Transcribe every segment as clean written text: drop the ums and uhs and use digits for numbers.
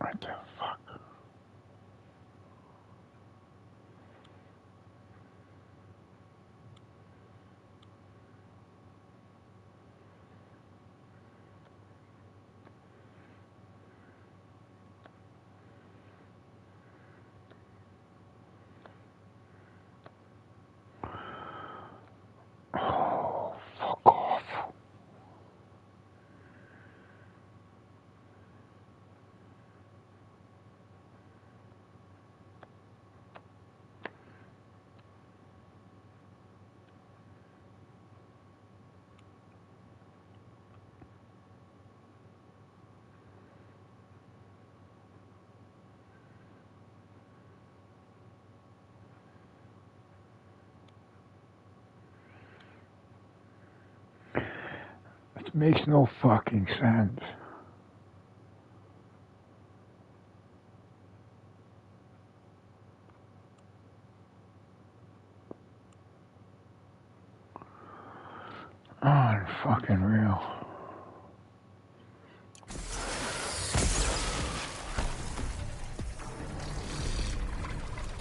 What the fuck? Oh, fuck off. It makes no fucking sense. Fucking real.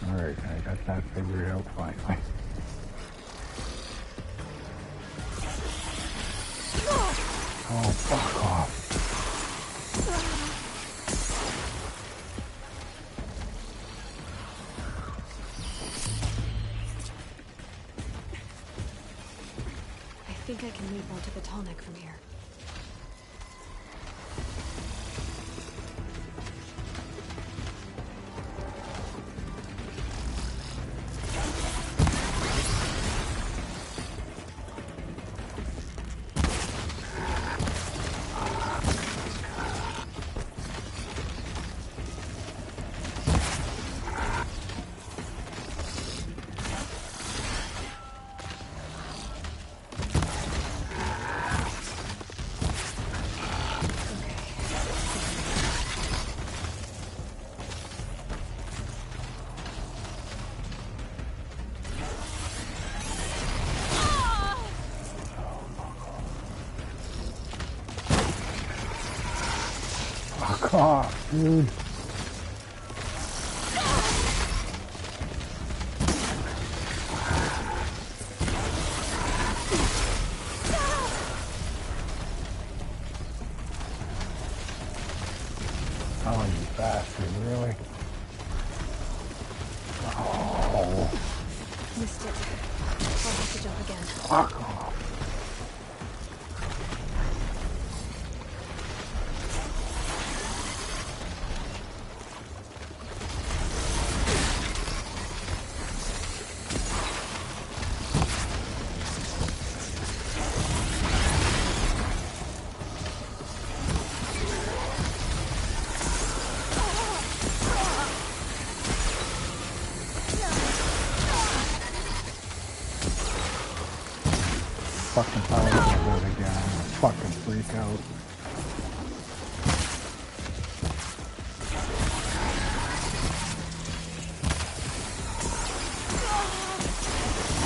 Alright, I got that figured out finally. Oh, fuck off. I think I can move onto the tonic from here. Fuck off, dude. Oh, you bastard, really? Oh. Missed it. I'll have to jump again. Fuck off. Fucking power level again. Fucking freak out.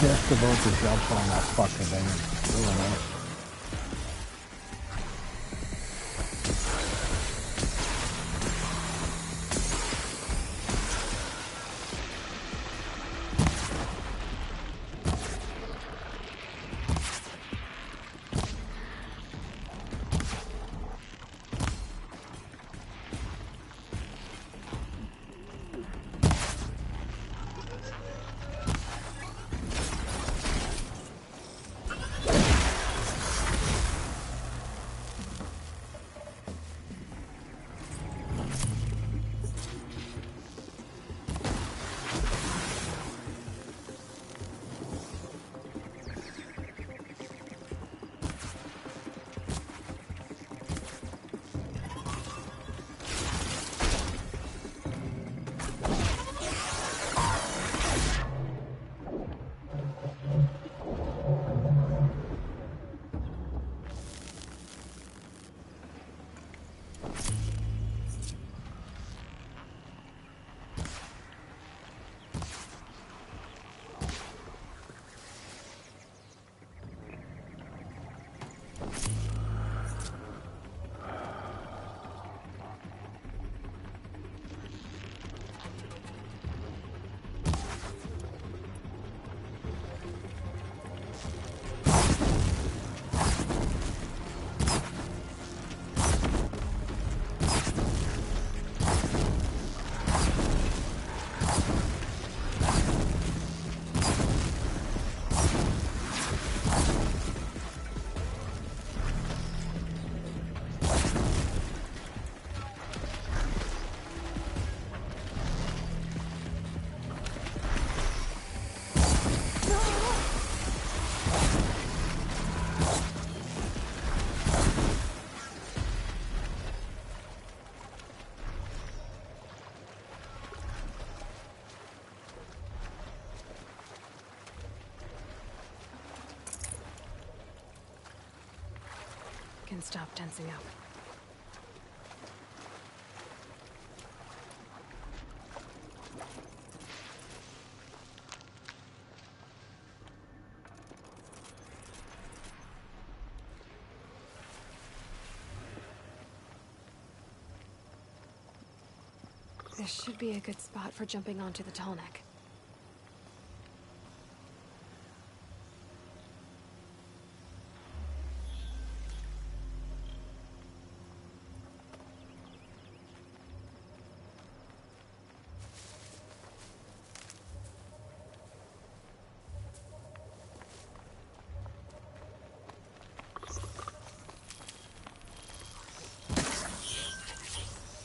Just about to jump on that fucking thing and doing it. can stop tensing up. This should be a good spot for jumping onto the tall neck.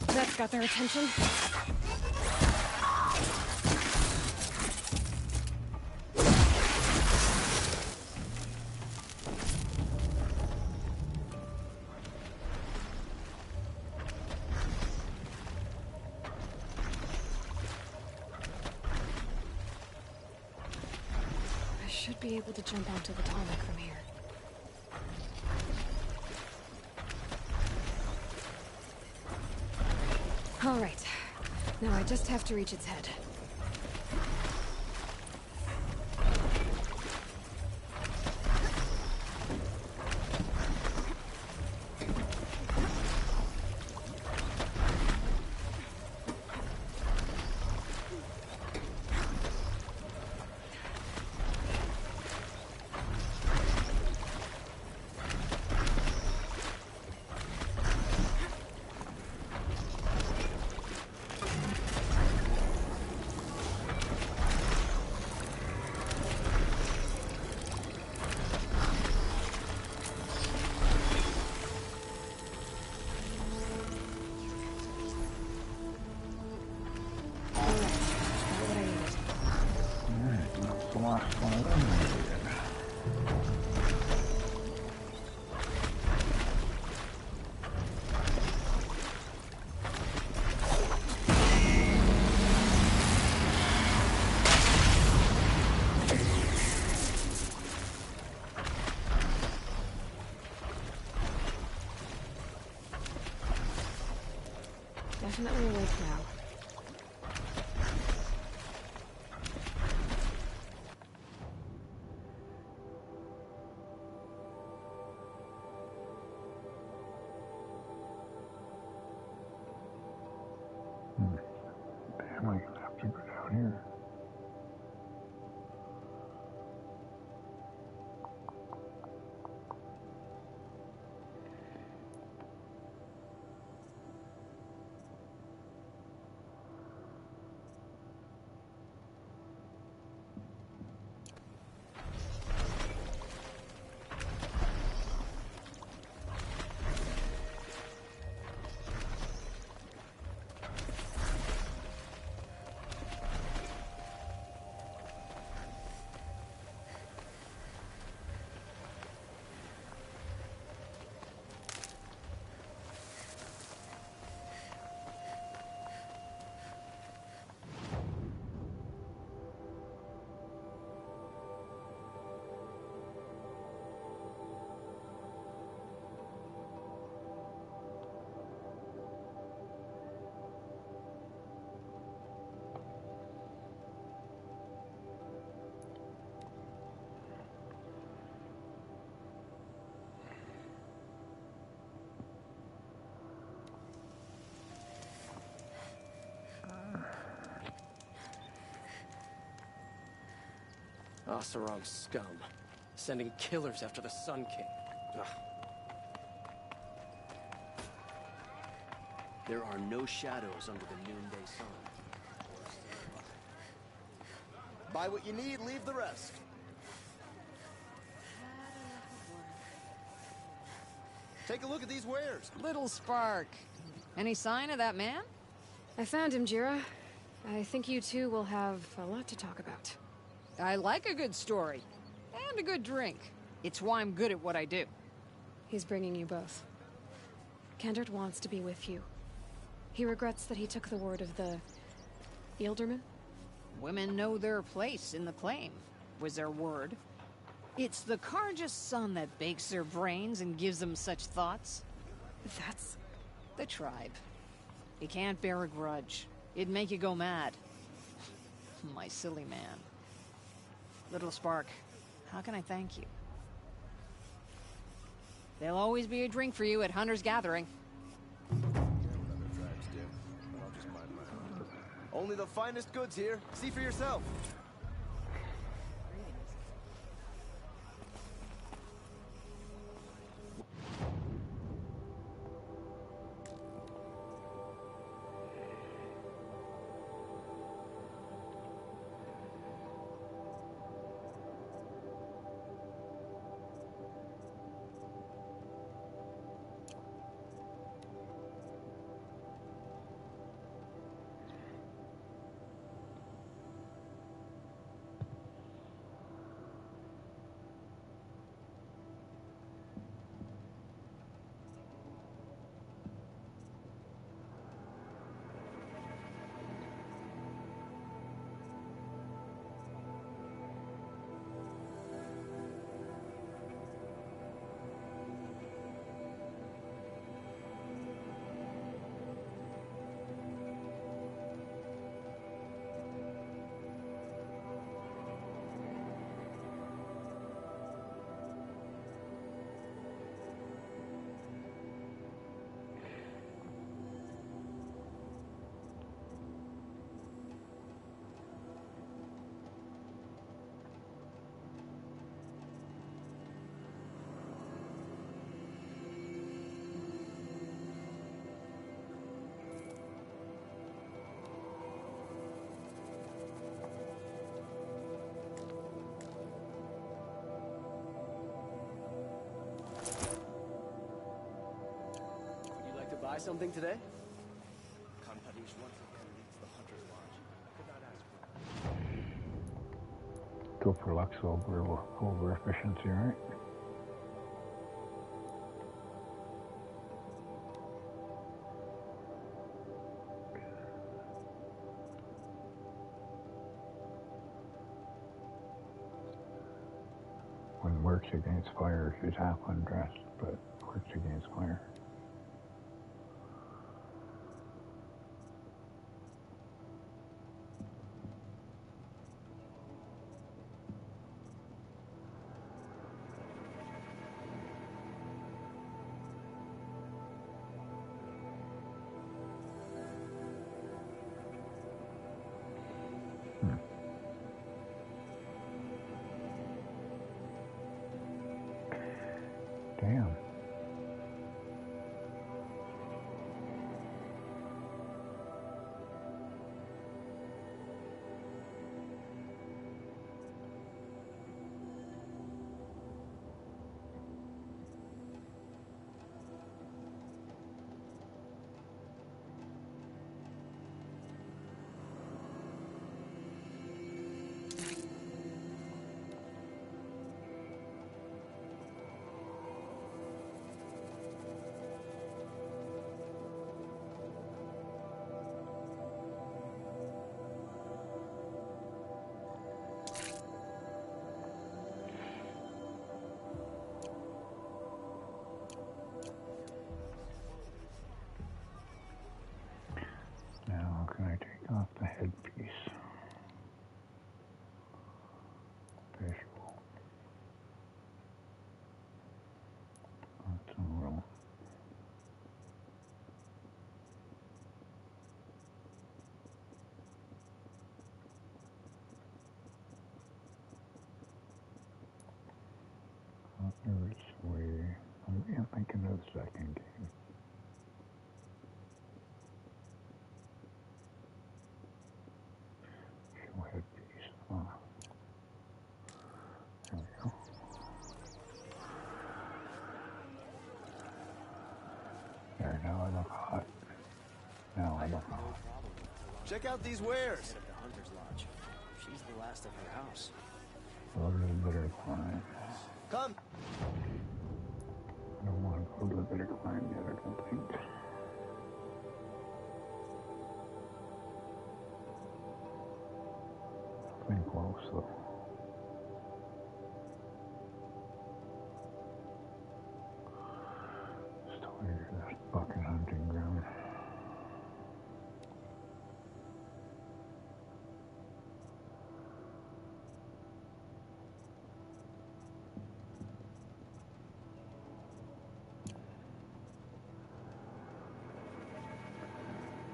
That's got their attention. I should be able to jump onto the tall neck from here. All right. Now I just have to reach its head. Definitely awake now. Damn, I'm gonna have to go down here. Oseram scum. Sending killers after the Sun King. Ugh. There are no shadows under the noonday sun. Buy what you need, leave the rest. Take a look at these wares. Little spark. Any sign of that man? I found him, Jira. I think you two will have a lot to talk about. I like a good story. And a good drink. It's why I'm good at what I do. He's bringing you both. Kendrick wants to be with you. He regrets that he took the word of the... Ealderman? Women know their place in the claim, was their word. It's the Karja's son that bakes their brains and gives them such thoughts. That's... The tribe. You can't bear a grudge. It'd make you go mad. My silly man. Little Spark, how can I thank you? There'll always be a drink for you at Hunter's Gathering. Only the finest goods here. See for yourself. Buy something today? Kamparish once again leads the Hunter's Lodge. Could not ask for. Go for Lux over efficiency, right? When works against fire, she's half undressed, but works against fire. Damn. Now, can I take off the headpiece? Visual. That's a little. There's way. I'm thinking of the second game. Show headpiece. Oh. There we go. There, now I look hot. Now I look hot. Check out these wares. Head of the Hunter's Lodge. She's the last of her house. A little bit of climb. Come. I don't want to go to the bitter climb yet, I don't think. Been close though. this fucking hunting ground.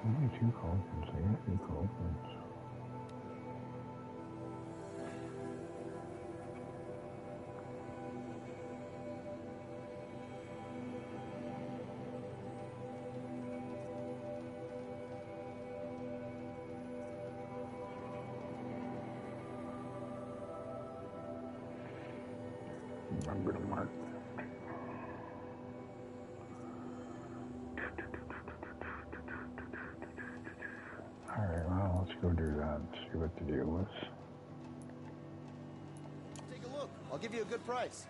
Only 2 cauldrons. I got 2 cauldrons. Remember to mark. Alright, well, let's go do that and see what the deal is. Take a look. I'll give you a good price.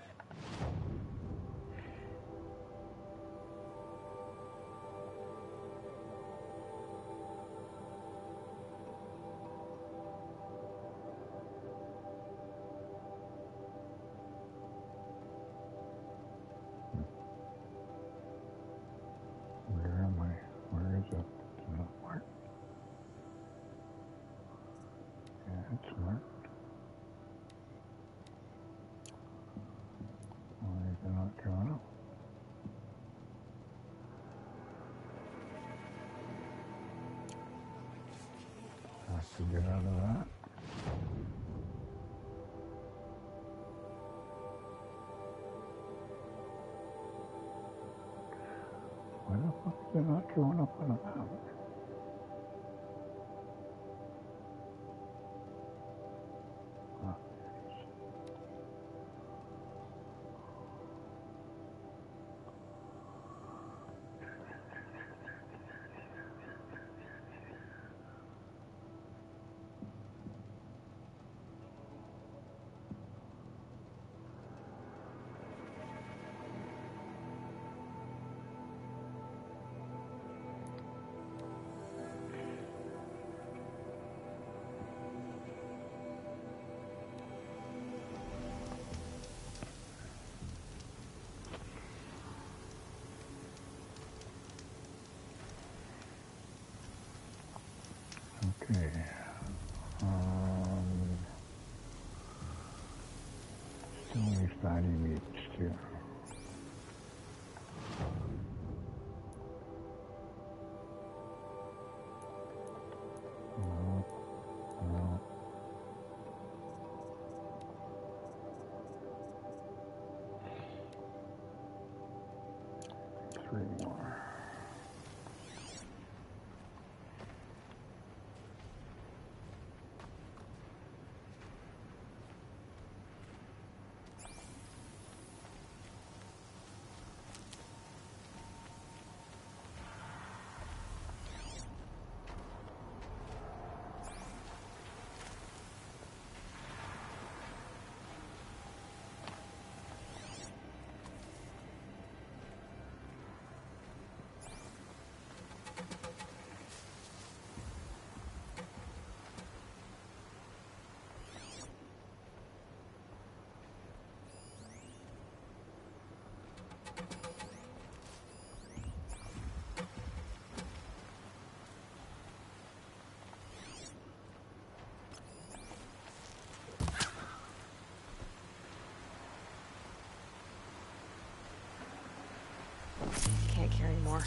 Where am I? Where is it? It's not marked. Yeah, it's marked. Why is it not coming up? Have to get out of that. Why the fuck is it not showing up on the map? Ah, okay. Still need fatty meats too. No, no. 3 more. Can't carry more.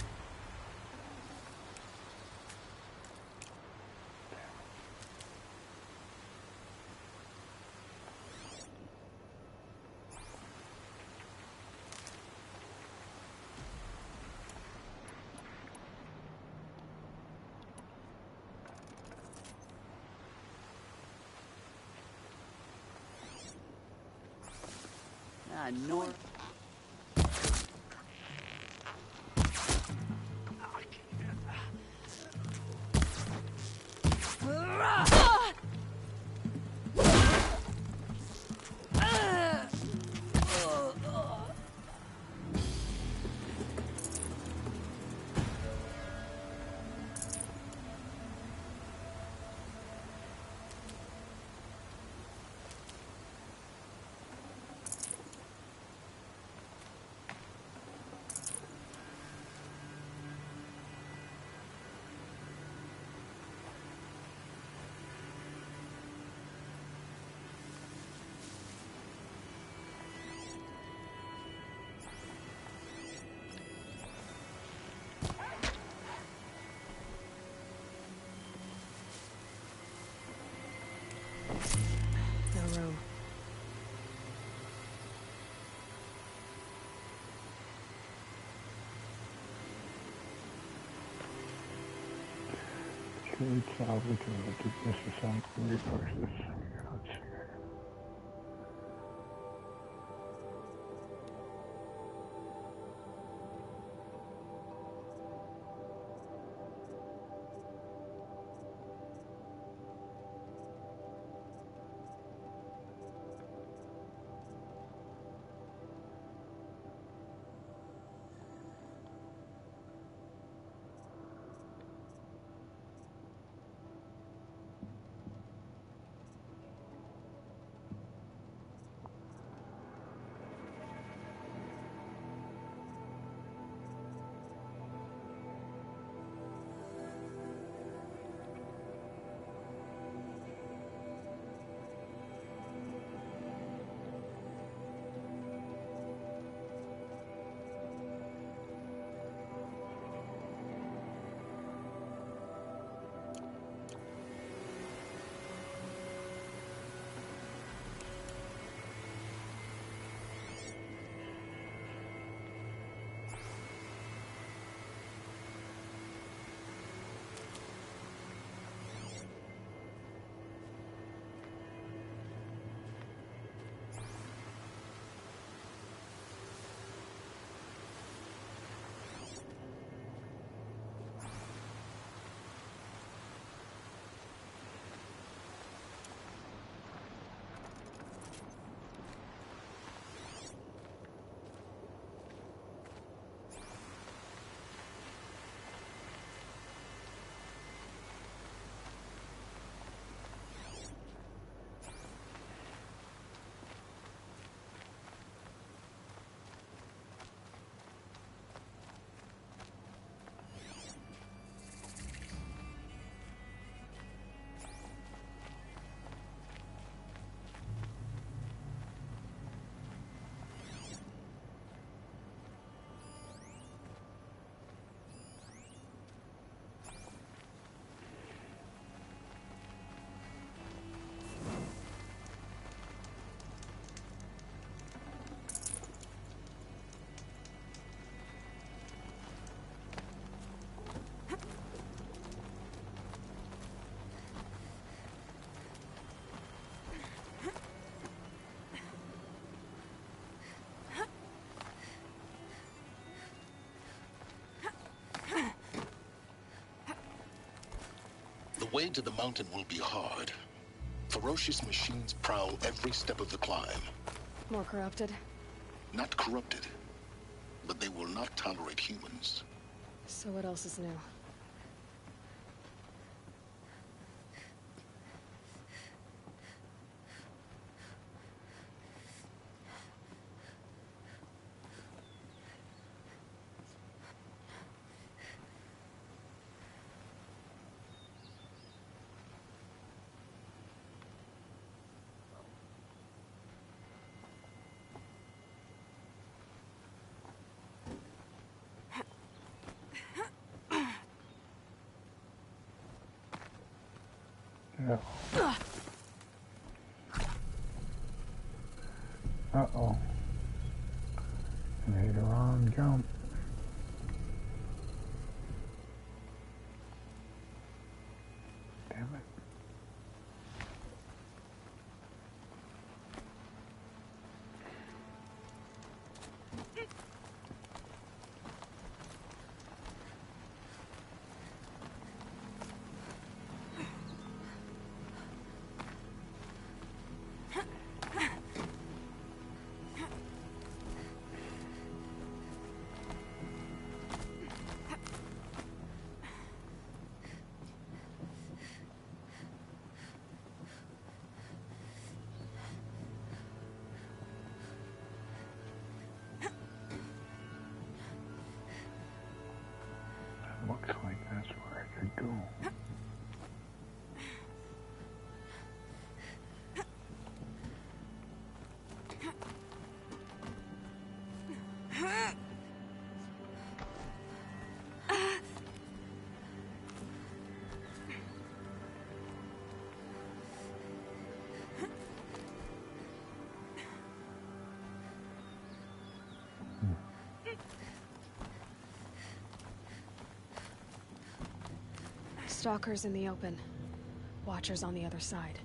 Nor. Food salvage or to disassemble resources. Let's see. The way to the mountain will be hard. Ferocious machines prowl every step of the climb. More corrupted? Not corrupted, but they will not tolerate humans. So what else is new? Yeah. Uh-oh. Made a wrong jump. Damn it. Looks like that's where I could go. Stalkers in the open. Watchers on the other side.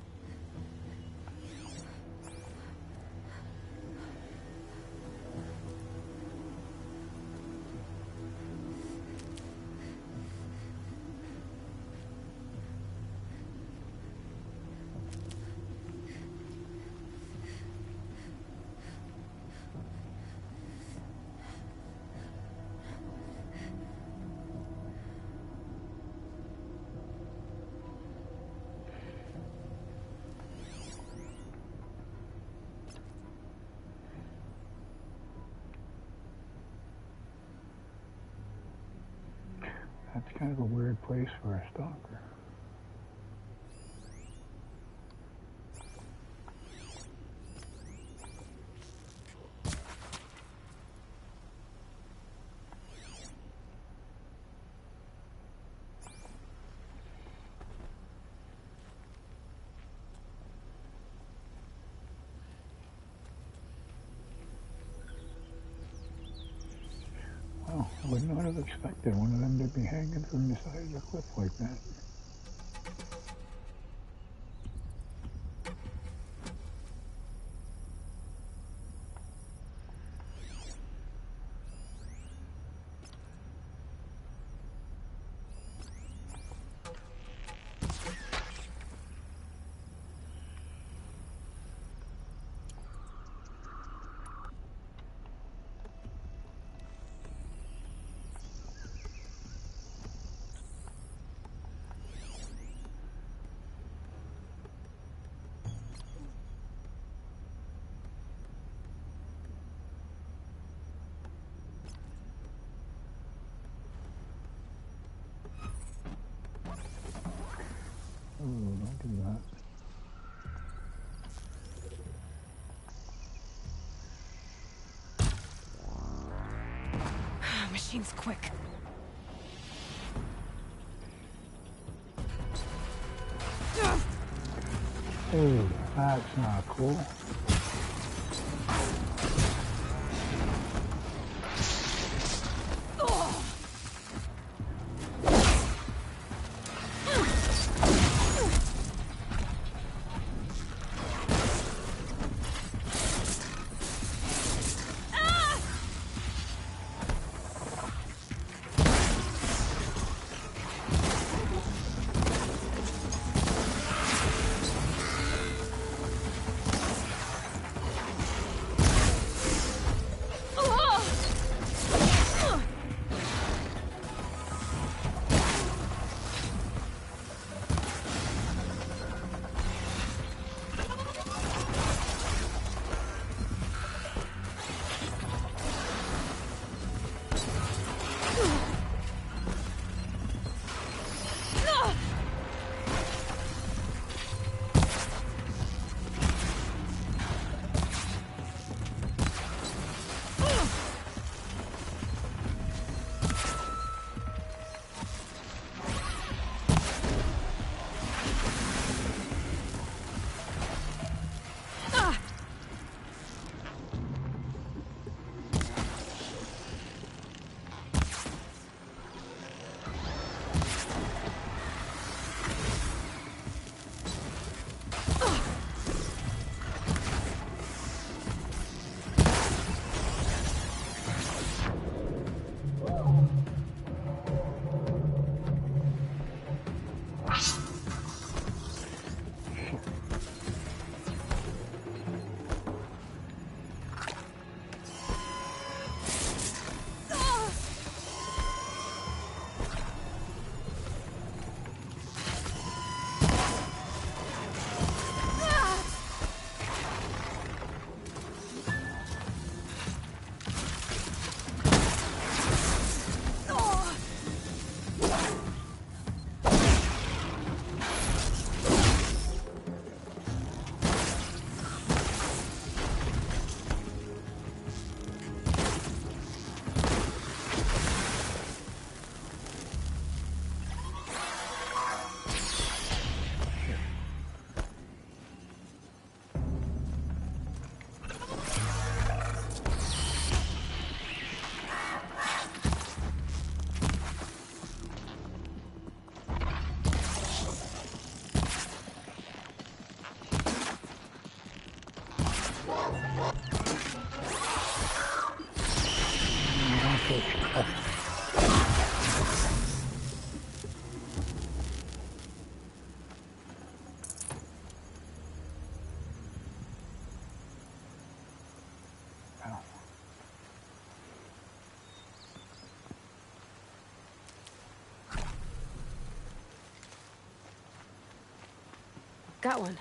That's kind of a weird place for a stalker. Well, I would not have expected one of them to be hanging from the side of the cliff like that. Oh, don't do that. Machine's quick. Hey, that's not cool. Got one.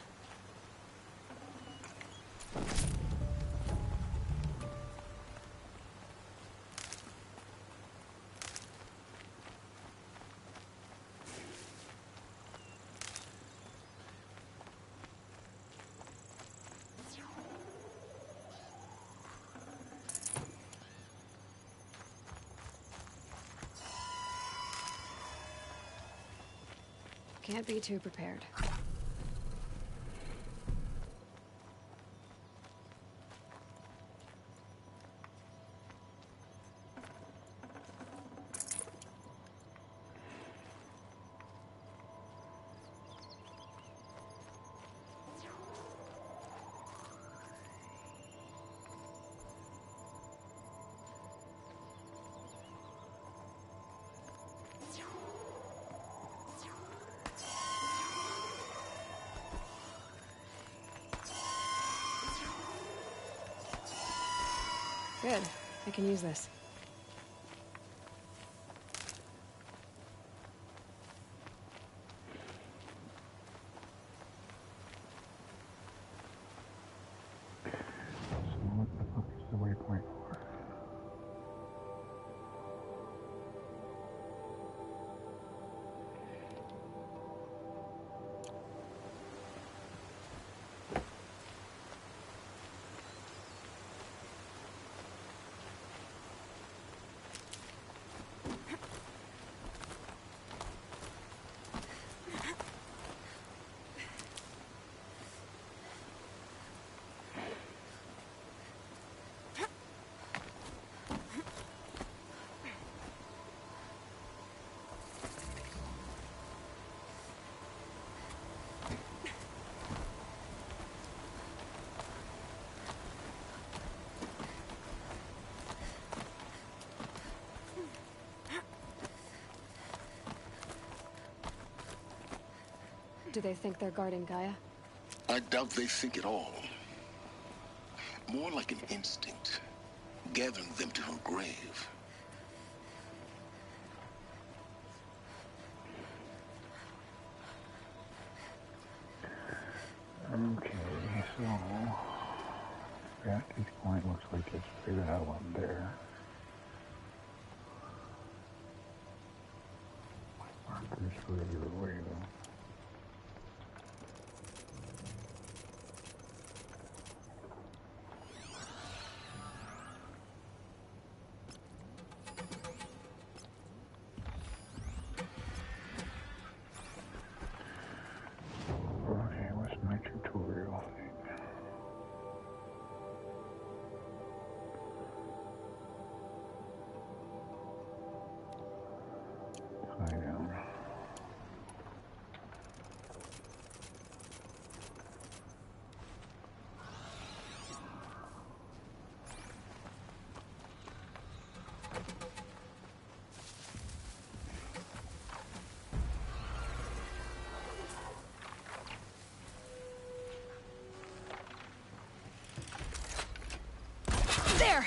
Can't be too prepared. Good. I can use this. So what the fuck is the waypoint for? Do they think they're guarding Gaia? I doubt they think at all. More like an instinct, gathering them to her grave. Okay, so vantage point looks like it's figured out up there. Markers further away though. Okay, what's my tutorial thing? Item. There!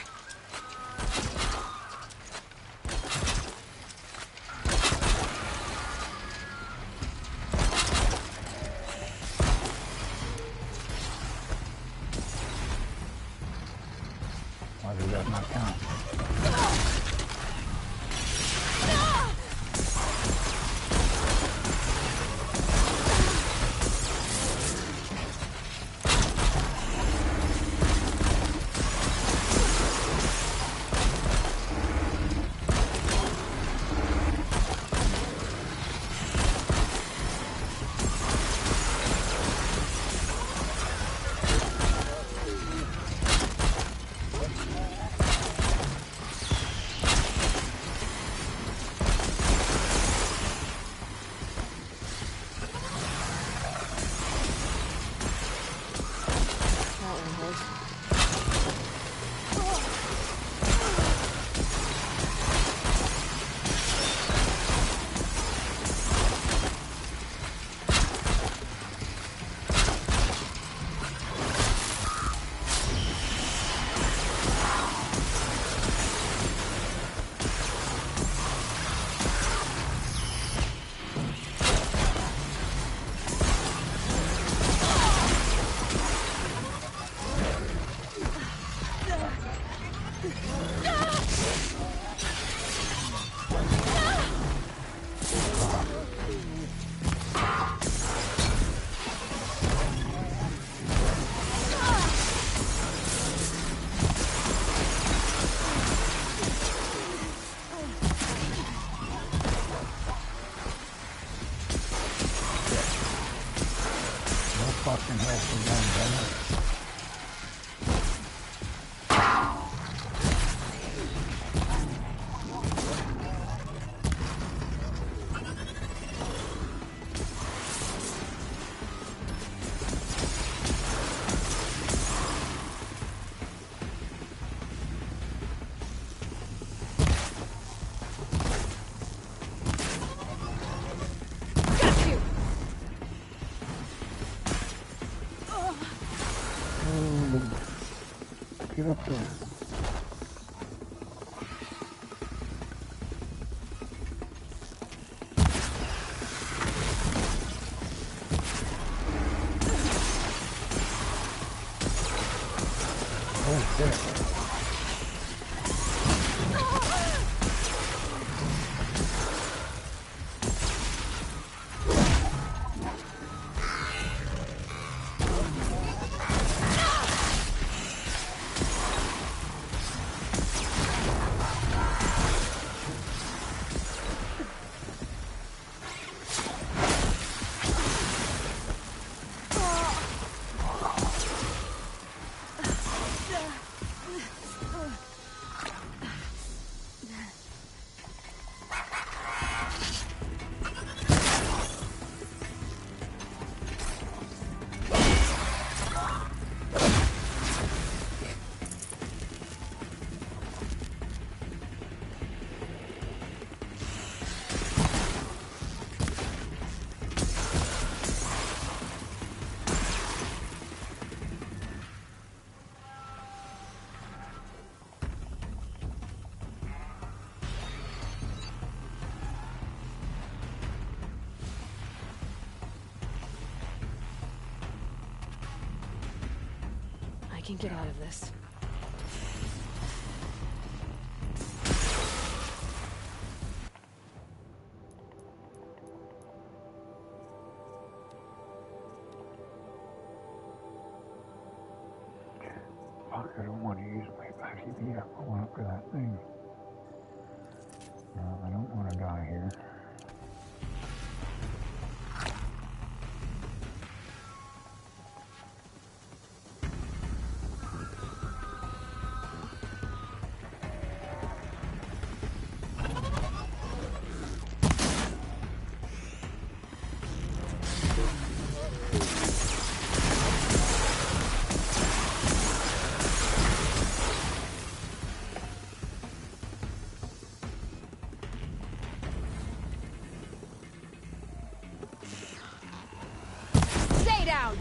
Why does that not count? Fucking hell for one, damn it. Get up there. Oh, shit. I can get out of this. Fuck, I don't want to use my body beat up going up to that thing. No, I don't want to die here. Down!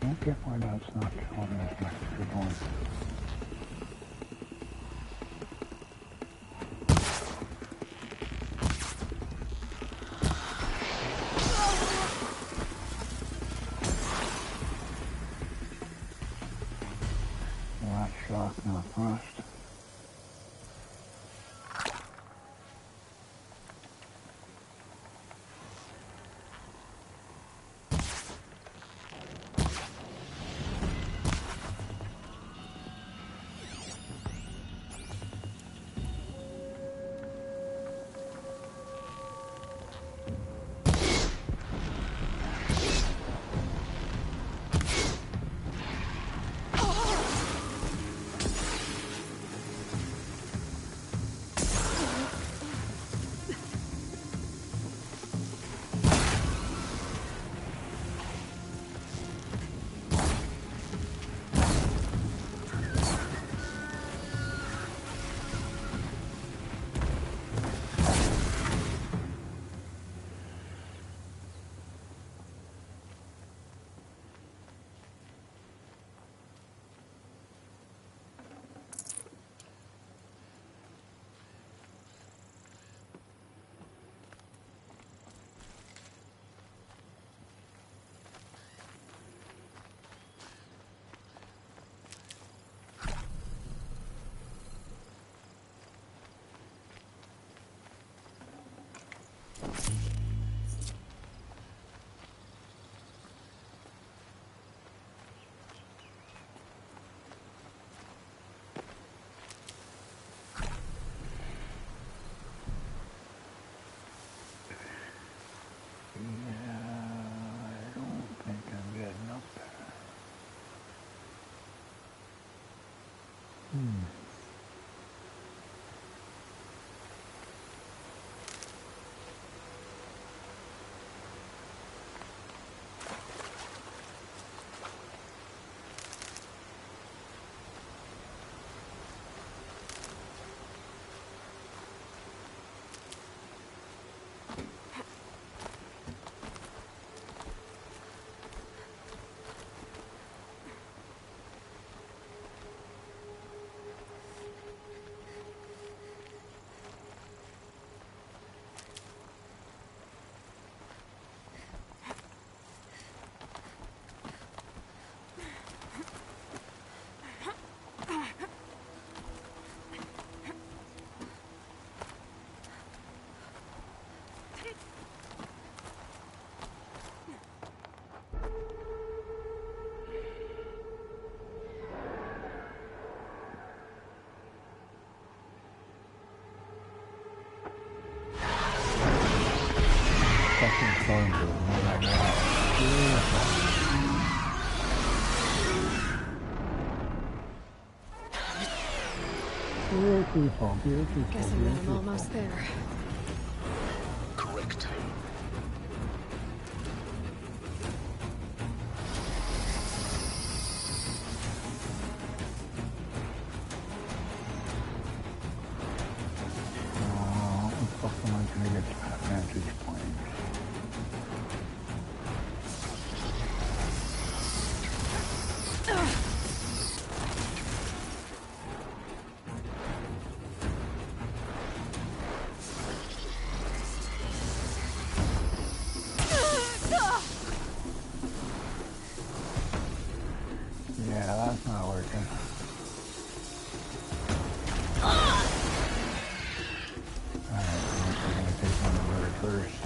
Don't get why that's not telling me as much as we're going. heading up there. Fucking storm blue, oh my god. Beautiful, beautiful, Guessing that I'm beautiful. almost there. Correct. What the fuck am I gonna get to that vantage point? Yeah, that's not working. Alright, we're gonna take one of her first.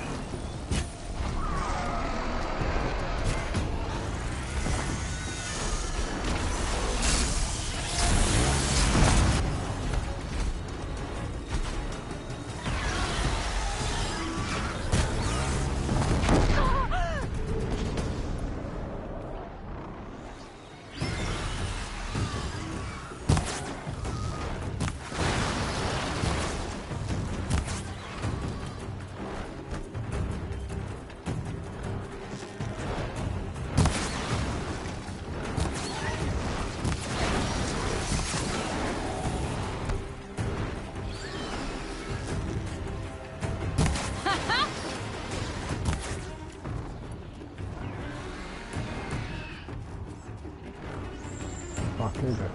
Fuck is it?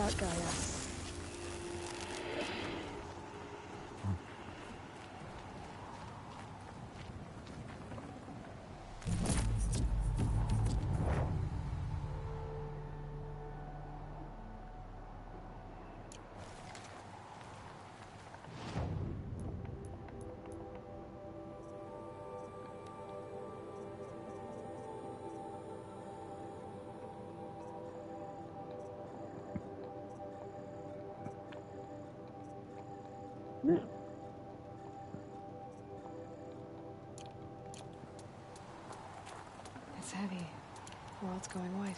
about Gaia. It's heavy. World's going white.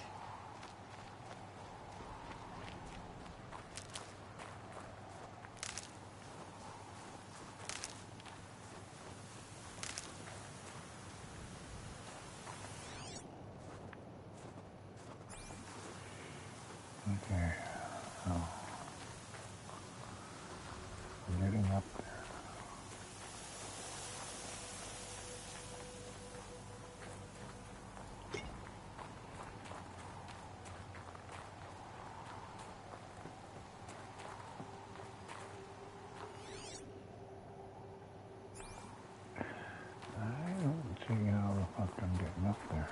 Okay. Oh. I'm getting up there. I don't see how the fuck I'm getting up there.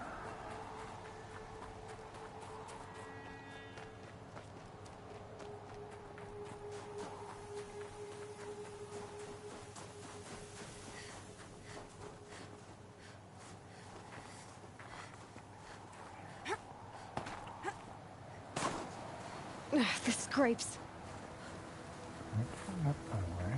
The scrapes. It's up that way.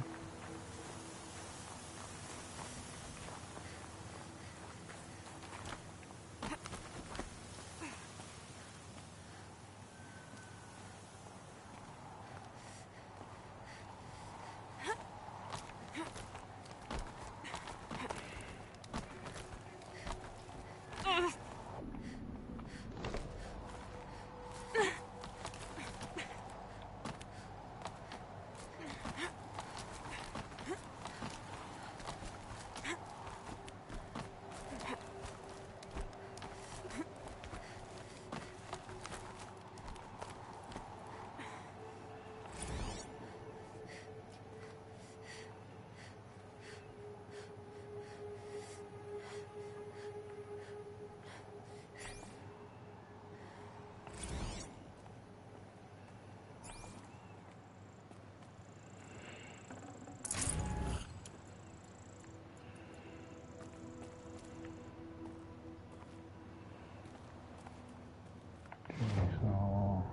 Okay, so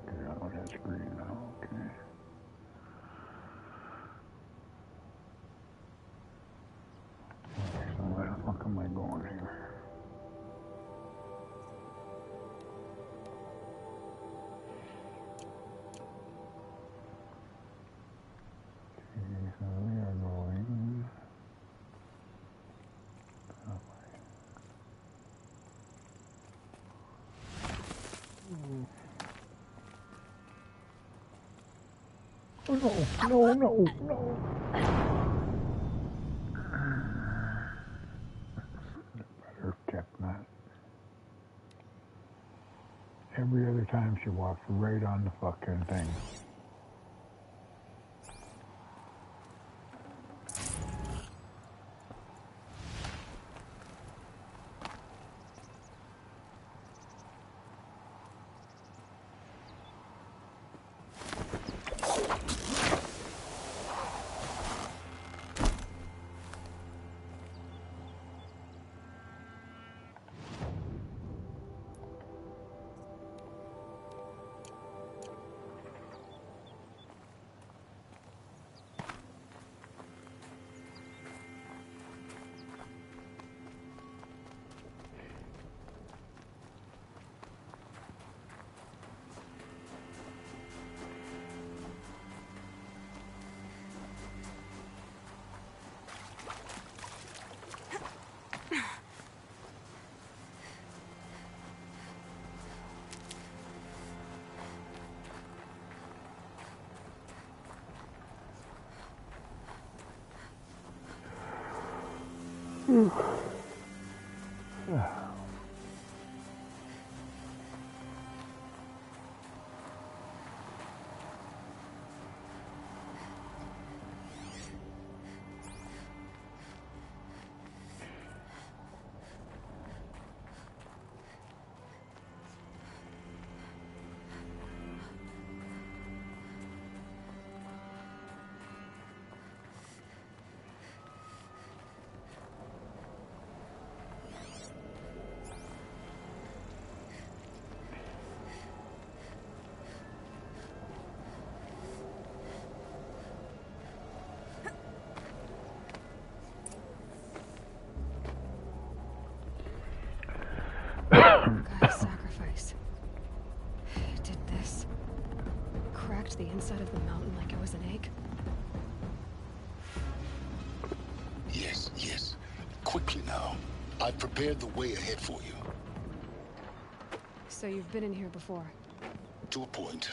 figure out what that's green now. Okay. Okay, so where the fuck am I going here? Okay, so we are going that way. Oh no, no, no, no. Better kept that. Every other time she walks right on the fucking thing. crash the inside of the mountain like it was an egg? Yes, yes. Quickly now. I've prepared the way ahead for you. So you've been in here before? To a point.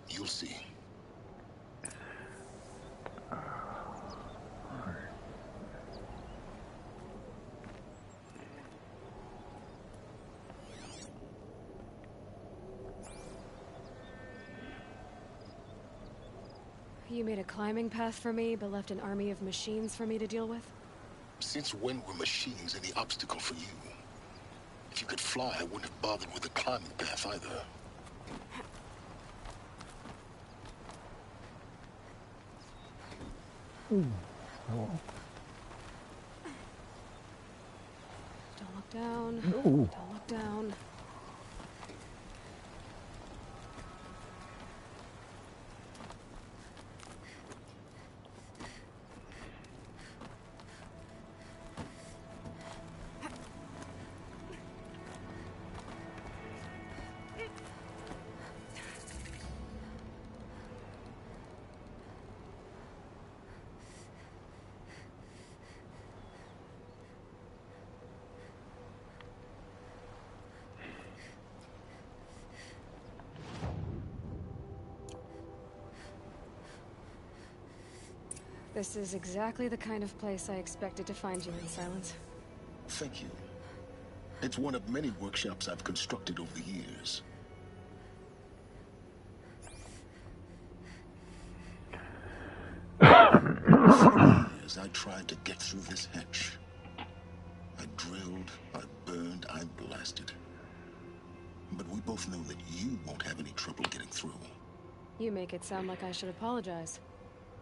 You'll see. You made a climbing path for me, but left an army of machines for me to deal with? Since when were machines any obstacle for you? If you could fly, I wouldn't have bothered with the climbing path either. Oh. Don't look down. No. Don't look down. This is exactly the kind of place I expected to find you in, Silence. Thank you. It's one of many workshops I've constructed over the years. As I tried to get through this hatch, I drilled, I burned, I blasted. But we both know that you won't have any trouble getting through. You make it sound like I should apologize.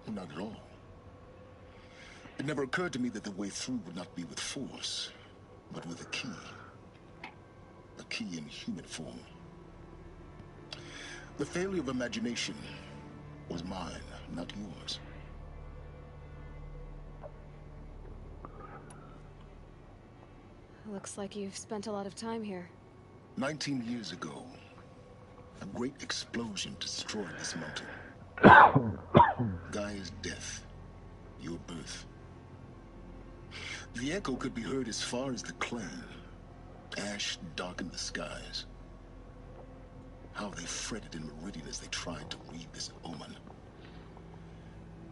Not at all. It never occurred to me that the way through would not be with force, but with a key. A key in human form. The failure of imagination was mine, not yours. Looks like you've spent a lot of time here. 19 years ago, a great explosion destroyed this mountain. Gaia's death, your birth. The echo could be heard as far as the clan. Ash darkened the skies. How they fretted in Meridian as they tried to read this omen.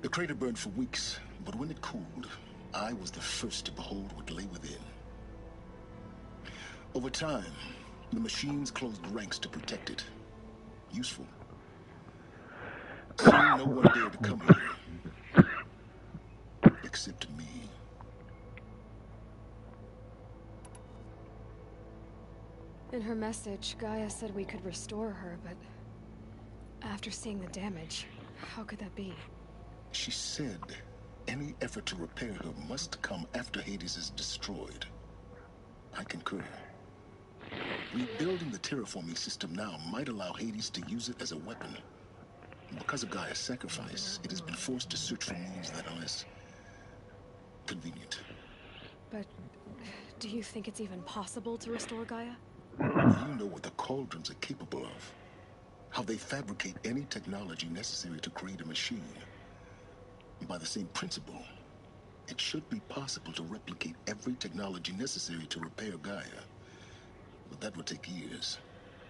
The crater burned for weeks, but when it cooled, I was the first to behold what lay within. Over time, the machines closed ranks to protect it. Useful. Soon no one dared to come here. Except me. In her message, Gaia said we could restore her, but after seeing the damage, how could that be? She said any effort to repair her must come after Hades is destroyed. I concur. Rebuilding the terraforming system now might allow Hades to use it as a weapon. Because of Gaia's sacrifice, it has been forced to search for means that are less convenient. But do you think it's even possible to restore Gaia? You know what the Cauldrons are capable of. How they fabricate any technology necessary to create a machine. By the same principle, it should be possible to replicate every technology necessary to repair Gaia. But that would take years.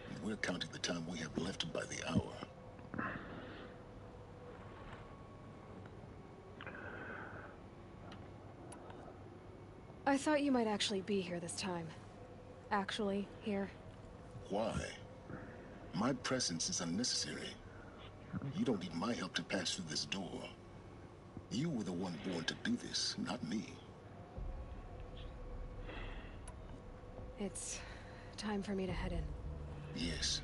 And we're counting the time we have left by the hour. I thought you might actually be here this time. Actually, here. Why? My presence is unnecessary. You don't need my help to pass through this door. You were the one born to do this, not me. It's time for me to head in. Yes.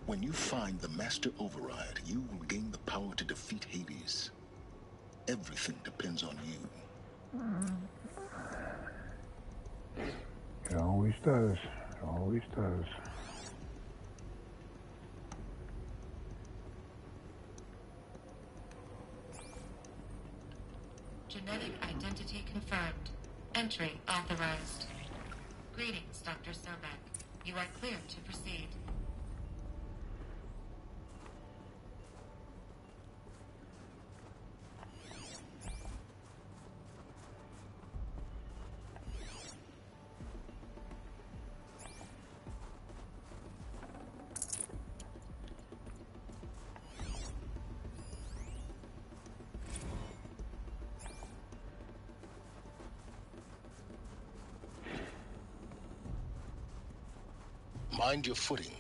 When you find the Master Override, you will gain the power to defeat Hades. Everything depends on you. It always does. It always does. Genetic identity confirmed. Entry authorized. Greetings, Dr. Sobek. You are clear to proceed. Mind your footing.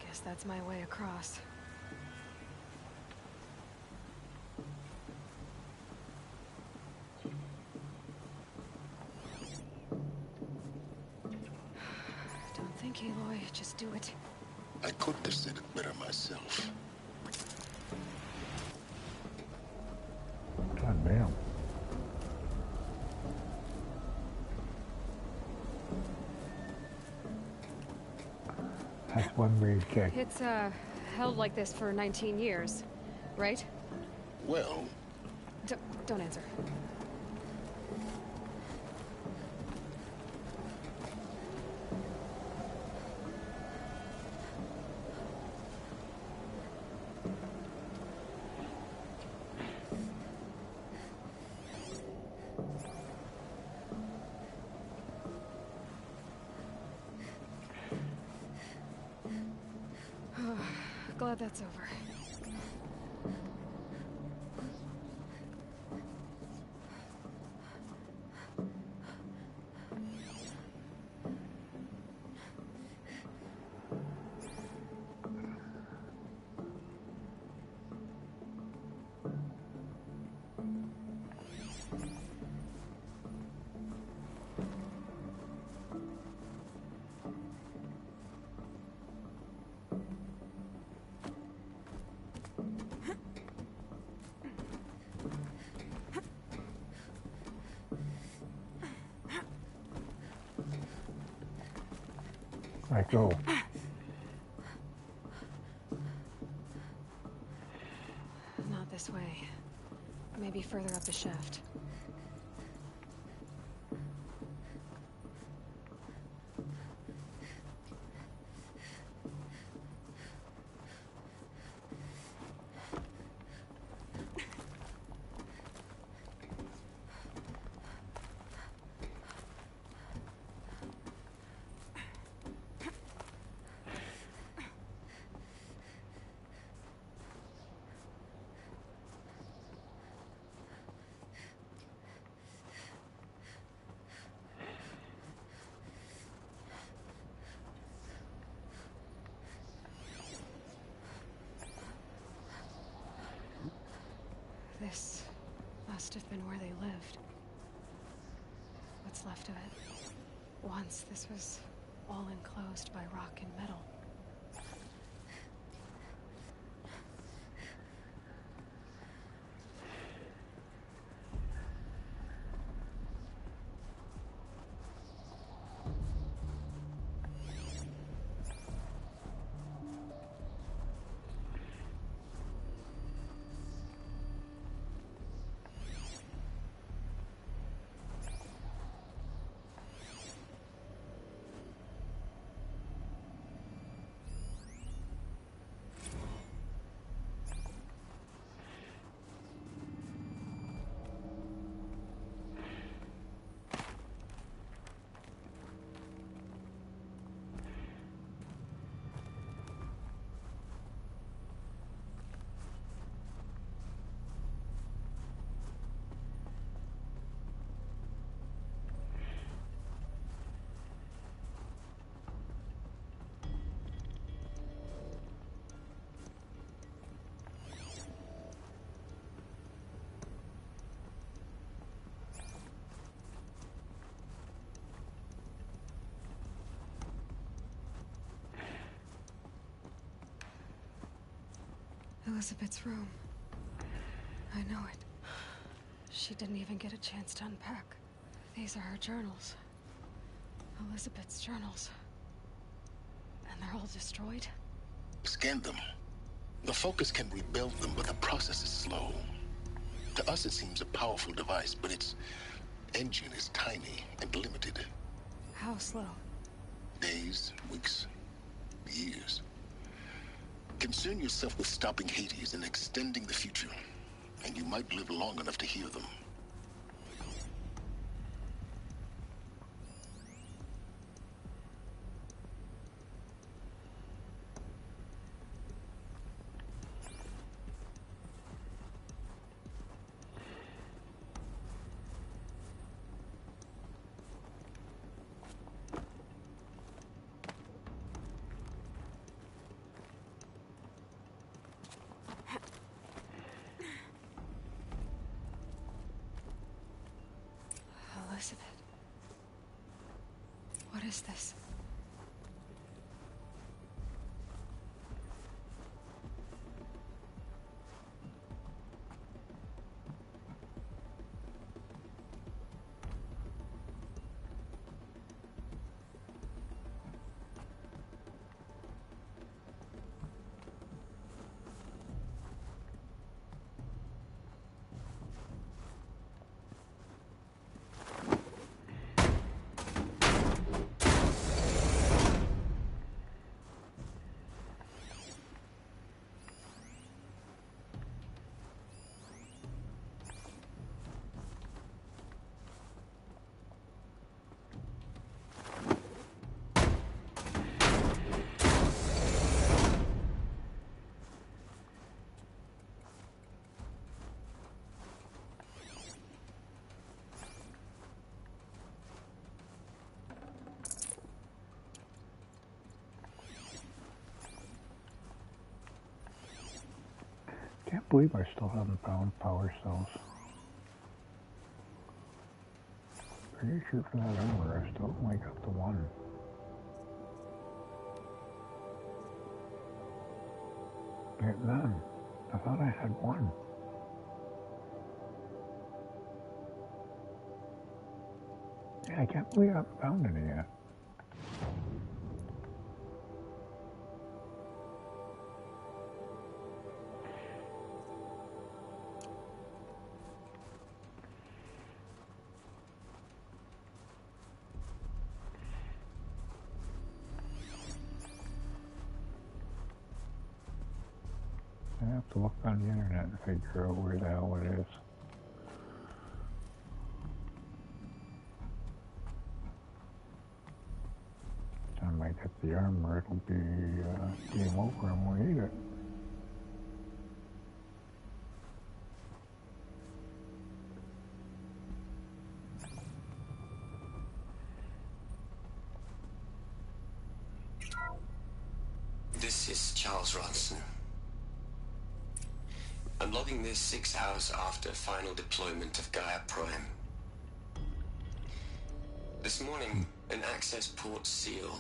Guess that's my way across. Don't think, Aloy. Just do it. I could have said it better myself. God damn. That's one weird kick. It's, held like this for 19 years, right? Well, Don't answer. Glad that's over. Right, go. Not this way. Maybe further up the shaft. This must have been where they lived. What's left of it. Once this was all enclosed by rock and metal. Elizabeth's room. I know it. She didn't even get a chance to unpack. These are her journals. Elizabeth's journals. And they're all destroyed? Scan them. The Focus can rebuild them, but the process is slow. To us, it seems a powerful device, but its engine is tiny and limited. How slow? Days, weeks, years. Concern yourself with stopping Hades and extending the future, and you might live long enough to hear them. Elizabeth. What is this? Can't believe I still haven't found power cells. Pretty sure for that armor I still only got the one. Get none. I thought I had one. Yeah, I can't believe I haven't found any yet. I have to look on the internet and figure out where the hell it is. Time I get the armor, it'll be game over and we'll eat it. This is Charles Ronson. I'm logging this 6 hours after final deployment of Gaia Prime. This morning, an access port seal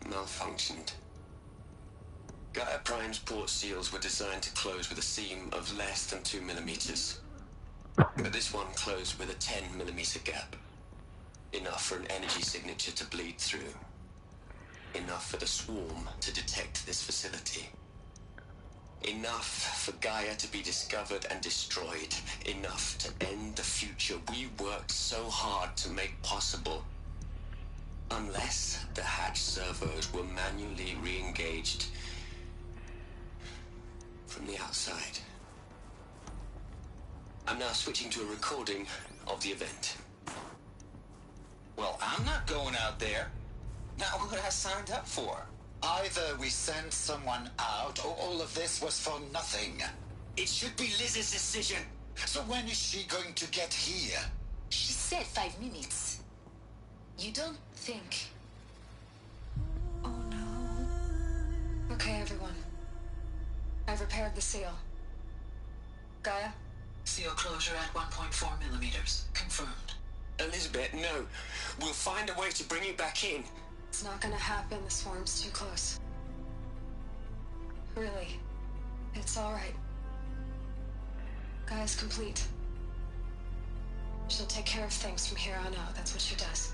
malfunctioned. Gaia Prime's port seals were designed to close with a seam of less than 2 millimeters. But this one closed with a 10 millimeter gap. Enough for an energy signature to bleed through. Enough for the swarm to detect this facility. Enough for Gaia to be discovered and destroyed. Enough to end the future we worked so hard to make possible. Unless the hatch servos were manually re-engaged from the outside. I'm now switching to a recording of the event. Well, I'm not going out there. Not what I signed up for. Either we send someone out, or all of this was for nothing. It should be Liz's decision. So when is she going to get here? She said 5 minutes. You don't think... Oh no. Okay, everyone. I've repaired the seal. Gaia? Seal closure at 1.4 millimeters. Confirmed. Elizabeth, no. We'll find a way to bring you back in. It's not gonna happen. The swarm's too close. Really. It's all right. Gaia's complete. She'll take care of things from here on out. That's what she does.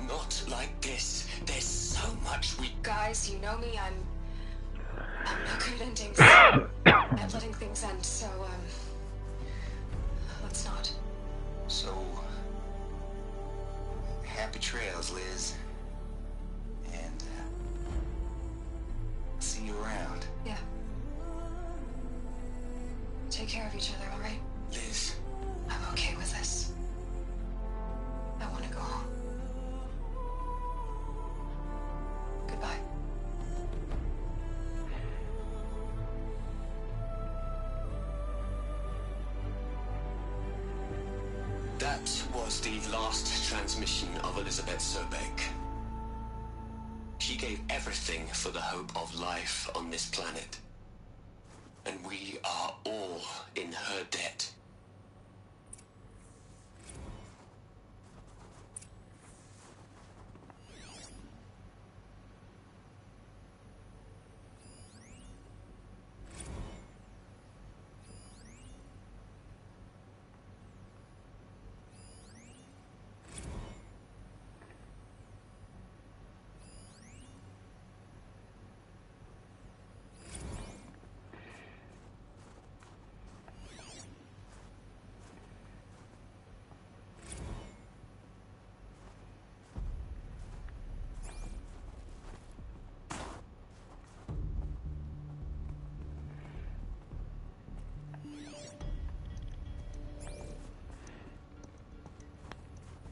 Not like this. There's so much we... Guys, you know me, I'm not good at endings. At letting things end, so, let's not. So, happy trails, Liz. And, see you around. Yeah. Take care of each other, alright? Liz. I'm okay with this. I want to go home. Goodbye. That was the last transmission of Elizabeth Sobeck. She gave everything for the hope of life on this planet. And we are all in her debt.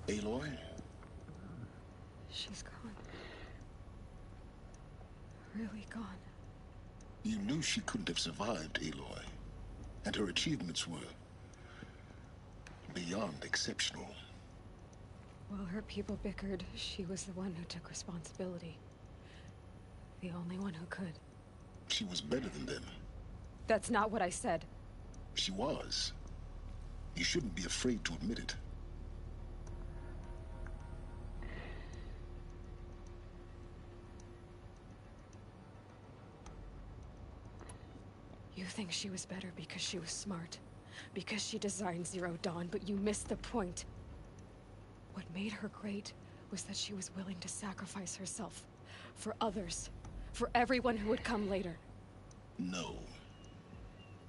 Aloy? She's gone. Really gone. You knew she couldn't have survived, Aloy. And her achievements were beyond exceptional. While her people bickered, she was the one who took responsibility. The only one who could. She was better than them. That's not what I said. She was. You shouldn't be afraid to admit it. You think she was better because she was smart, because she designed Zero Dawn, but you missed the point. What made her great was that she was willing to sacrifice herself for others, for everyone who would come later. No.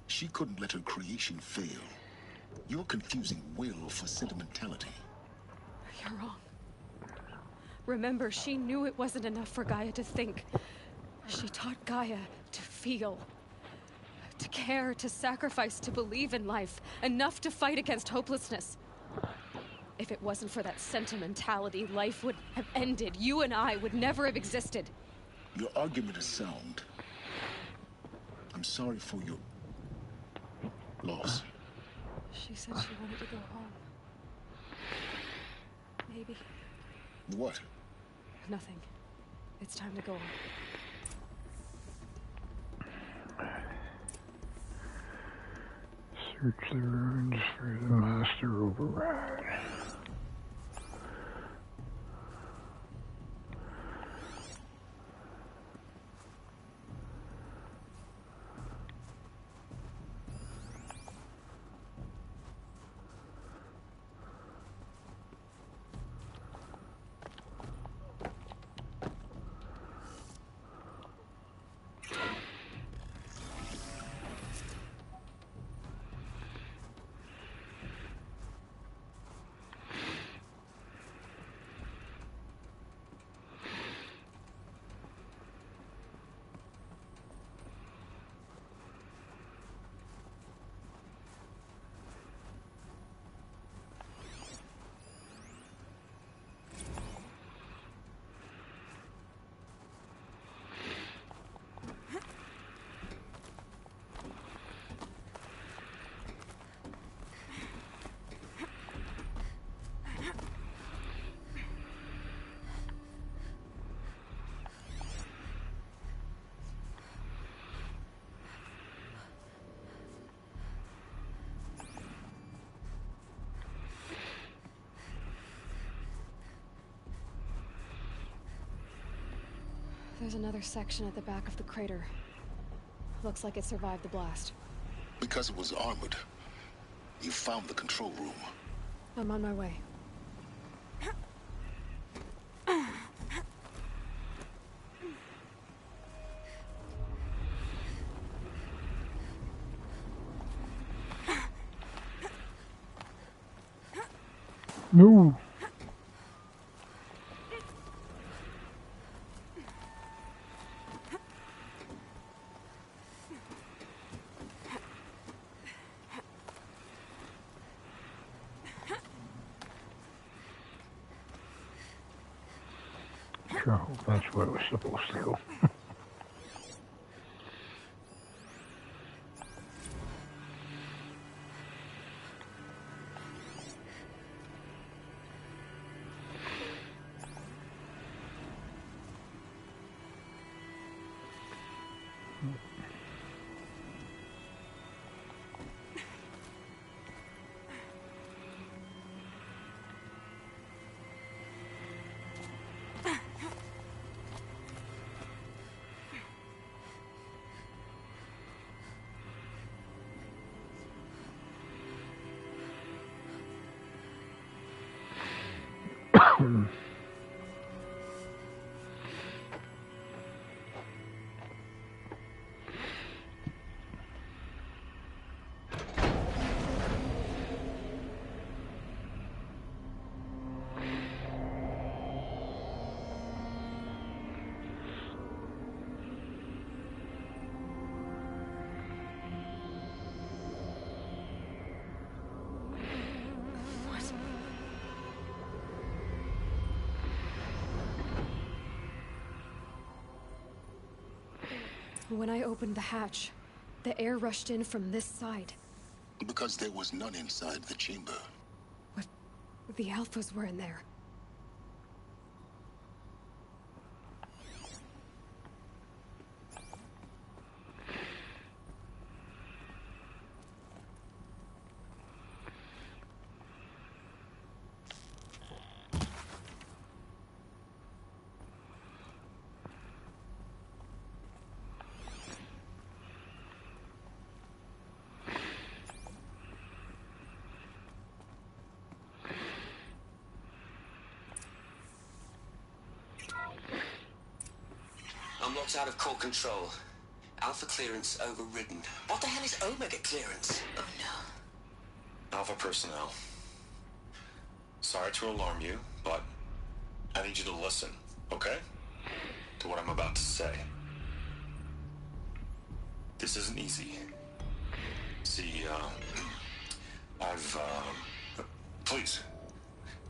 She couldn't let her creation fail. You're confusing will for sentimentality. You're wrong. Remember, she knew it wasn't enough for Gaia to think. She taught Gaia to feel. To care, to sacrifice, to believe in life. Enough to fight against hopelessness. If it wasn't for that sentimentality, life would have ended. You and I would never have existed. Your argument is sound. I'm sorry for your loss. She said she wanted to go home. Maybe. What? Nothing. It's time to go home. Search the ruins for the master override. There's another section at the back of the crater. Looks like it survived the blast. Because it was armored. You found the control room. I'm on my way. No. Sure hope that's where we're supposed to go. When I opened the hatch, the air rushed in from this side. Because there was none inside the chamber. What? The Alphas were in there. I'm locked out of core control. Alpha clearance overridden. What the hell is Omega clearance? Oh no. Alpha personnel. Sorry to alarm you, but I need you to listen, okay? To what I'm about to say. This isn't easy. See, please,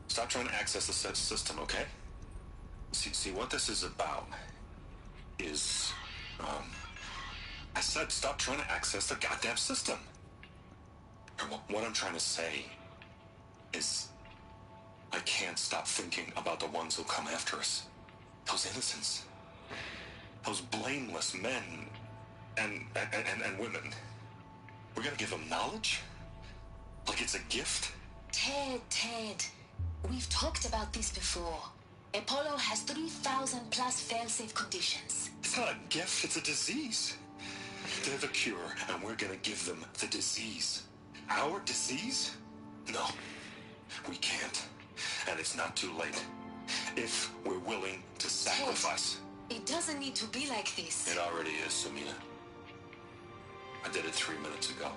stop trying to access the set system, okay? See, what this is about is, I said stop trying to access the goddamn system. And what I'm trying to say is, I can't stop thinking about the ones who come after us. Those innocents. Those blameless men and women. We're gonna give them knowledge? Like it's a gift? Ted. We've talked about this before. Apollo has 3,000 plus fail-safe conditions. It's not a gift, it's a disease. They're the cure, and we're gonna give them the disease. Our disease? No, we can't. And it's not too late. If we're willing to sacrifice. Ted, it doesn't need to be like this. It already is, Samina. I did it 3 minutes ago.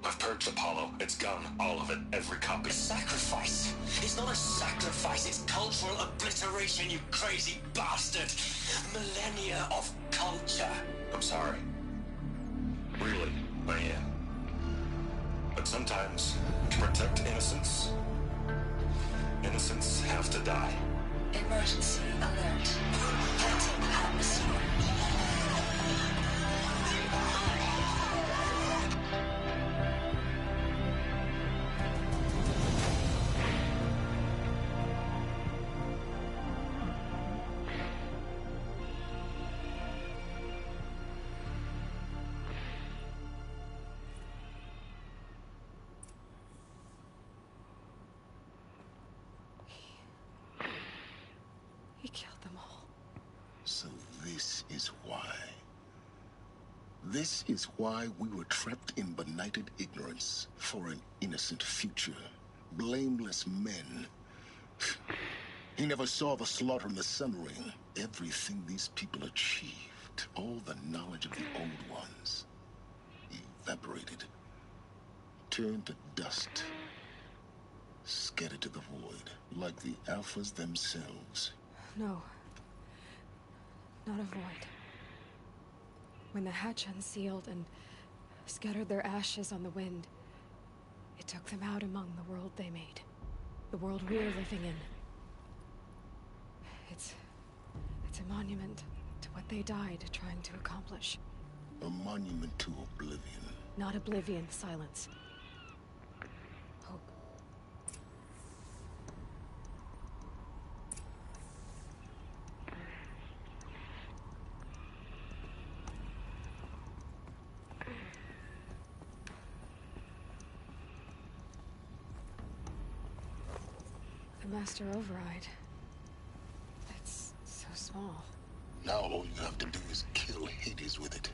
I've purged Apollo. It's gone. All of it. Every copy. A sacrifice? It's not a sacrifice. It's cultural obliteration, you crazy bastard. Millennia of culture. I'm sorry. Really, I am. But sometimes, to protect innocence, innocents have to die. Emergency alert. Threatened atmosphere. He killed them all. So this is why. This is why we were trapped in benighted ignorance for an innocent future. Blameless men. He never saw the slaughter in the Sun Ring. Everything these people achieved, all the knowledge of the old ones, evaporated, turned to dust, scattered to the void, like the Alphas themselves. No. Not a void. When the hatch unsealed and scattered their ashes on the wind, it took them out among the world they made. The world we're living in. It's a monument to what they died trying to accomplish. A monument to oblivion. Not oblivion, silence. Hope. The Master Override. It's so small. Now all you have to do is kill Hades with it.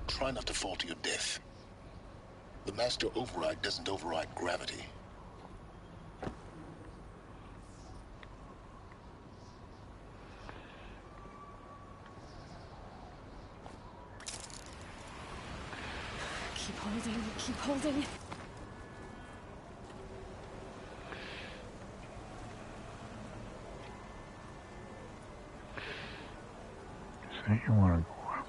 Try not to fall to your death. The Master Override doesn't override gravity. Keep holding, keep holding. Say you want to go up.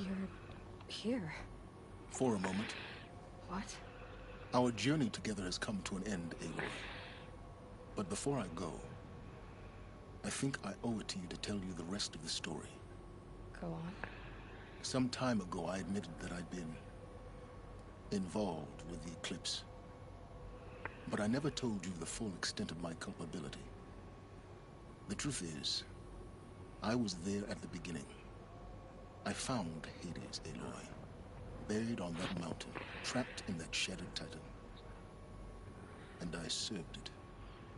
You're here. For a moment. What? Our journey together has come to an end, Aloy. But before I go, I think I owe it to you to tell you the rest of the story. Go on. Some time ago, I admitted that I'd been involved with the eclipse. But I never told you the full extent of my culpability. The truth is, I was there at the beginning. I found Hades, Aloy, buried on that mountain, trapped in that shattered titan. And I served it.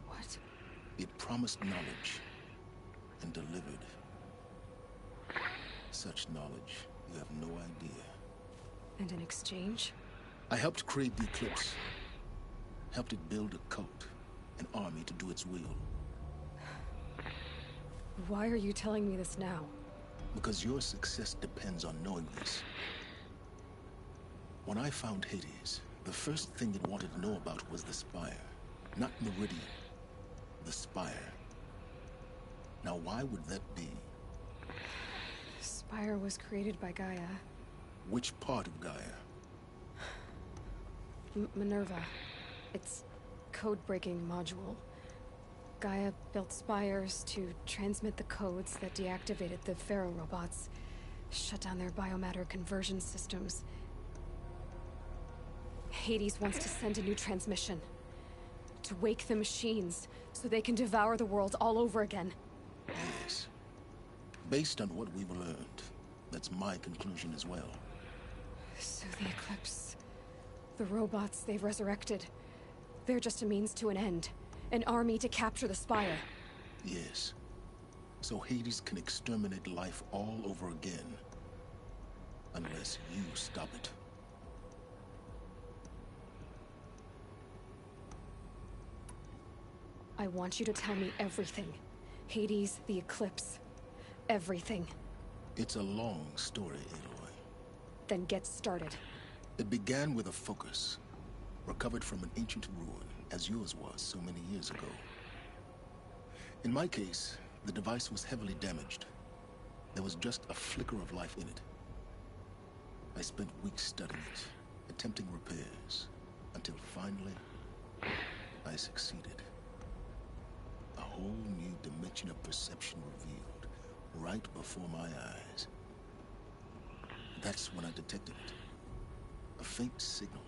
What? It promised knowledge and delivered. Such knowledge, you have no idea. And in exchange? I helped create the Eclipse. Helped it build a cult, an army to do its will. Why are you telling me this now? Because your success depends on knowing this. When I found Hades, the first thing it wanted to know about was the Spire. Not Meridian. The Spire. Now why would that be? The Spire was created by Gaia. Which part of Gaia? Minerva. It's code-breaking module. Gaia built spires to transmit the codes that deactivated the Pharaoh robots, shut down their biomatter conversion systems. Hades wants to send a new transmission. To wake the machines, so they can devour the world all over again. Yes. Based on what we've learned, that's my conclusion as well. So the Eclipse... the robots they've resurrected... they're just a means to an end. An army to capture the Spire. Yes. So Hades can exterminate life all over again. Unless you stop it. I want you to tell me everything. Hades, the Eclipse. Everything. It's a long story, Aloy. Then get started. It began with a focus. Recovered from an ancient ruin, as yours was so many years ago. In my case, the device was heavily damaged. There was just a flicker of life in it. I spent weeks studying it, attempting repairs, until finally, I succeeded. A whole new dimension of perception revealed, right before my eyes. That's when I detected it. A faint signal.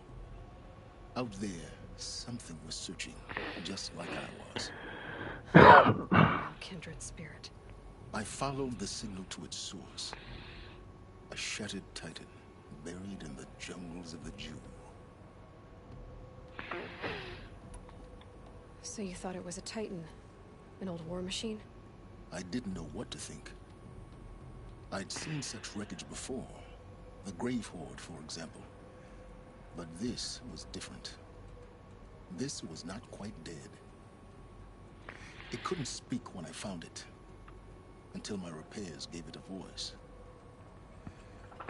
Out there, something was searching, just like I was. Kindred spirit. I followed the signal to its source. A shattered titan, buried in the jungles of the Jew. So you thought it was a titan? An old war machine? I didn't know what to think. I'd seen such wreckage before. The Grave Horde, for example. But this was different. This was not quite dead. It couldn't speak when I found it, until my repairs gave it a voice.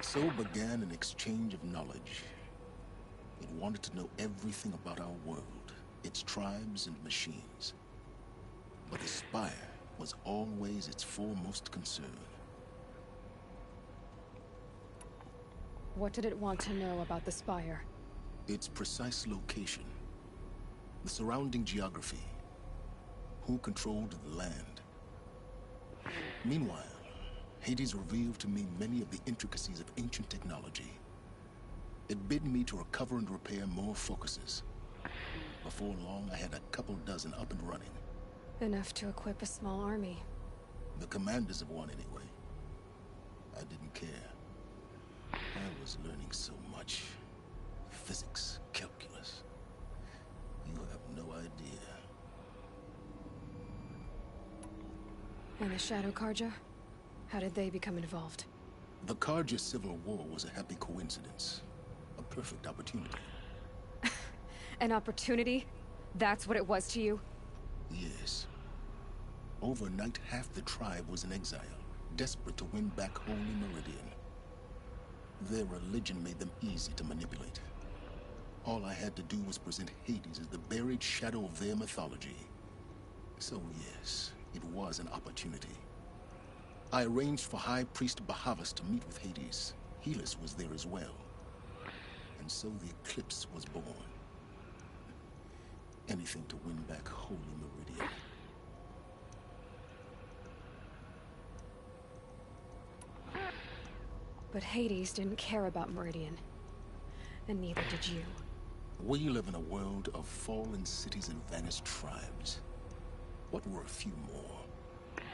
So began an exchange of knowledge. It wanted to know everything about our world, its tribes and machines. But the Spire was always its foremost concern. What did it want to know about the Spire? Its precise location, the surrounding geography, who controlled the land. Meanwhile, Hades revealed to me many of the intricacies of ancient technology. It bid me to recover and repair more focuses. Before long, I had a couple dozen up and running. Enough to equip a small army. The commanders of one, anyway. I didn't care. I was learning so much. Physics, calculus. You have no idea. And the Shadow Karja? How did they become involved? The Karja Civil War was a happy coincidence. A perfect opportunity. An opportunity? That's what it was to you? Yes. Overnight, half the tribe was in exile, desperate to win back Holy Meridian. Their religion made them easy to manipulate. All I had to do was present Hades as the buried shadow of their mythology. So yes, it was an opportunity. I arranged for High Priest Bahavas to meet with Hades. Helis was there as well. And so the Eclipse was born. Anything to win back Holy Meridian. But Hades didn't care about Meridian. And neither did you. We live in a world of fallen cities and vanished tribes. What were a few more?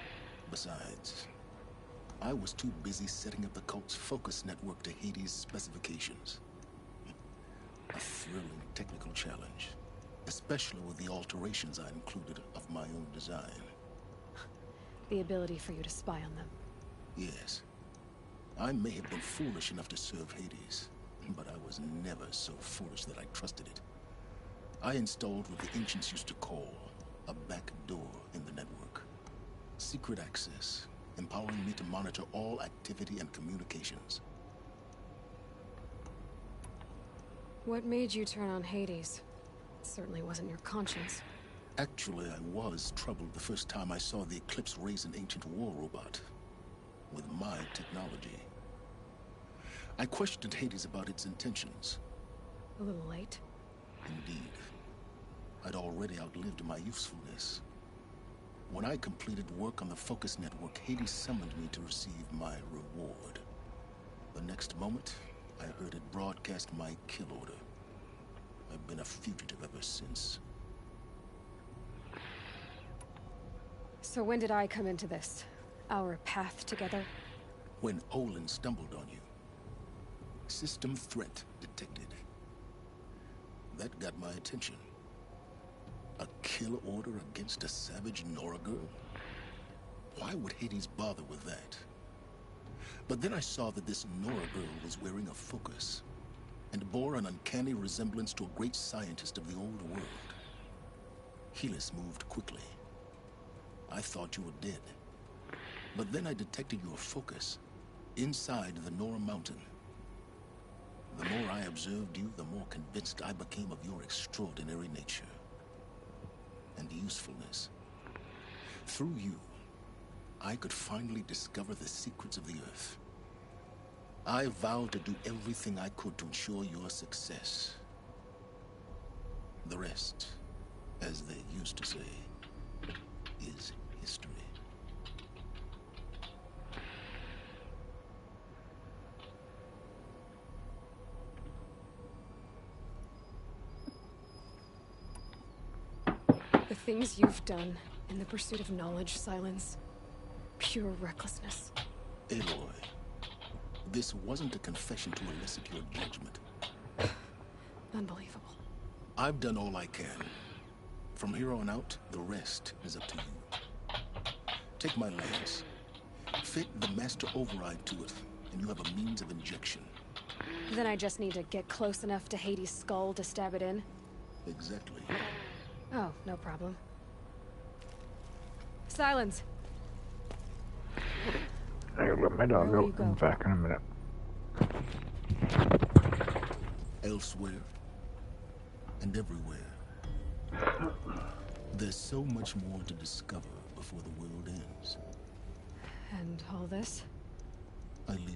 Besides, I was too busy setting up the cult's focus network to Hades' specifications. A thrilling technical challenge, especially with the alterations I included of my own design. The ability for you to spy on them. Yes. I may have been foolish enough to serve Hades, but I was never so foolish that I trusted it. I installed what the ancients used to call a back door in the network. Secret access, empowering me to monitor all activity and communications. What made you turn on Hades? It certainly wasn't your conscience. Actually, I was troubled the first time I saw the Eclipse raise an ancient war robot. With my technology. I questioned Hades about its intentions. A little late. Indeed. I'd already outlived my usefulness. When I completed work on the Focus Network, Hades summoned me to receive my reward. The next moment, I heard it broadcast my kill order. I've been a fugitive ever since. So when did I come into this? Our path together? When Olin stumbled on you. System threat detected. That got my attention. A kill order against a savage Nora girl? Why would Hades bother with that? But then I saw that this Nora girl was wearing a focus and bore an uncanny resemblance to a great scientist of the old world. Helis moved quickly. I thought you were dead. But then I detected your focus inside the Nora mountain. The more I observed you, the more convinced I became of your extraordinary nature and usefulness. Through you, I could finally discover the secrets of the Earth. I vowed to do everything I could to ensure your success. The rest, as they used to say, is history. The things you've done in the pursuit of knowledge, Silence. Pure recklessness. Aloy, this wasn't a confession to elicit your judgment. Unbelievable. I've done all I can. From here on out, the rest is up to you. Take my lance. Fit the master override to it, and you have a means of injection. Then I just need to get close enough to Hades' skull to stab it in? Exactly. Oh, no problem. Silence! I'll let my dog Where will out. you go? I'm back in a minute. Elsewhere and everywhere. There's so much more to discover before the world ends. And all this? I leave